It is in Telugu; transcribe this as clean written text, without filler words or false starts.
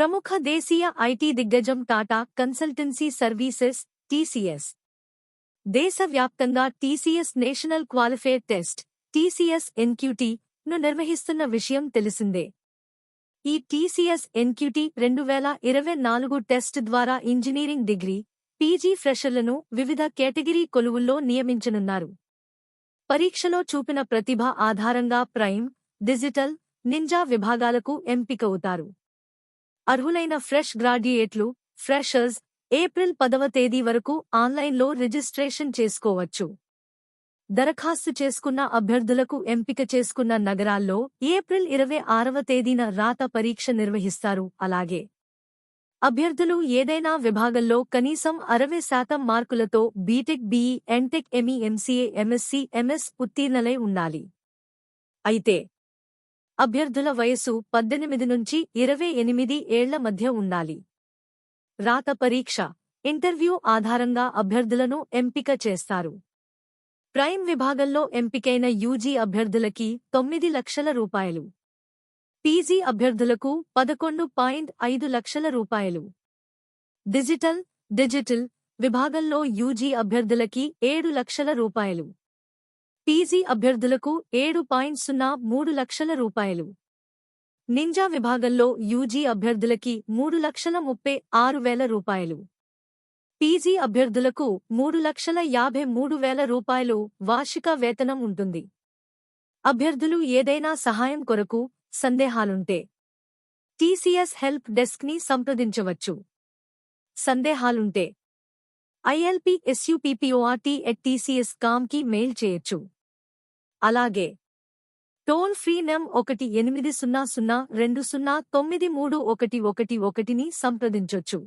ప్రముఖ దేశీయ ఐటీ దిగ్గజం టాటా కన్సల్టెన్సీ సర్వీసెస్ టీసీఎస్ దేశవ్యాప్తంగా TCS national qualified test TCS NQT ను నిర్వహిస్తున్న విషయం తెలిసిందే. ఈ టీసీఎస్ ఎన్క్యూటీ 2024 టెస్ట్ ద్వారా ఇంజనీరింగ్ డిగ్రీ, పీజీ ఫ్రెషర్లను వివిధ కేటగిరీ కొలువుల్లో నియమించనున్నారు. పరీక్షలో చూపిన ప్రతిభ ఆధారంగా ప్రైమ్, డిజిటల్, నింజా విభాగాలకు ఎంపికవుతారు. అర్హులైన ఫ్రెష్ గ్రాడ్యుయేట్లు, ఫ్రెషర్స్ ఏప్రిల్ 10వ తేదీ వరకు ఆన్లైన్లో రిజిస్ట్రేషన్ చేసుకోవచ్చు. దరఖాస్తు చేసుకున్న అభ్యర్థులకు ఎంపిక చేసుకున్న నగరాల్లో ఏప్రిల్ 26వ తేదీన రాత పరీక్ష నిర్వహిస్తారు. అలాగే అభ్యర్థులు ఏదైనా విభాగంలో కనీసం 60% మార్కులతో BTech, BE, MTech, ME, MCA, MSc, MS ఉత్తీర్ణులై ఉండాలి. అయితే అభ్యర్థుల వయస్సు 18 నుంచి 28 ఏళ్ల మధ్య ఉండాలి. రాత పరీక్ష, ఇంటర్వ్యూ ఆధారంగా అభ్యర్థులను ఎంపిక చేస్తారు. ప్రైమ్ విభాగంలో ఎంపికైన యూజీ అభ్యర్థులకి 9 లక్షల రూపాయలు, పీజీ అభ్యర్థులకు 11.5 లక్షల రూపాయలు, డిజిటల్ విభాగంలో యూజీ అభ్యర్థులకి 7 లక్షల రూపాయలు, పీజీ అభ్యర్థులకు 7.03 లక్షల రూపాయలు, నింజా విభాగంలో యూజీ అభ్యర్థులకి 3,36,000 రూపాయలు, పీజీ అభ్యర్థులకు 3,53,000 రూపాయలు వార్షిక వేతనం ఉంటుంది. అభ్యర్థులు ఏదైనా సహాయం కొరకు సందేహాలుంటే టీసీఎస్ హెల్ప్ డెస్క్ని సంప్రదించవచ్చు. సందేహాలుంటే ilpsupport@tcs.com కి మెయిల్ చేయొచ్చు. అలాగే టోల్ ఫ్రీ నం 1-800-2093111ని సంప్రదించొచ్చు.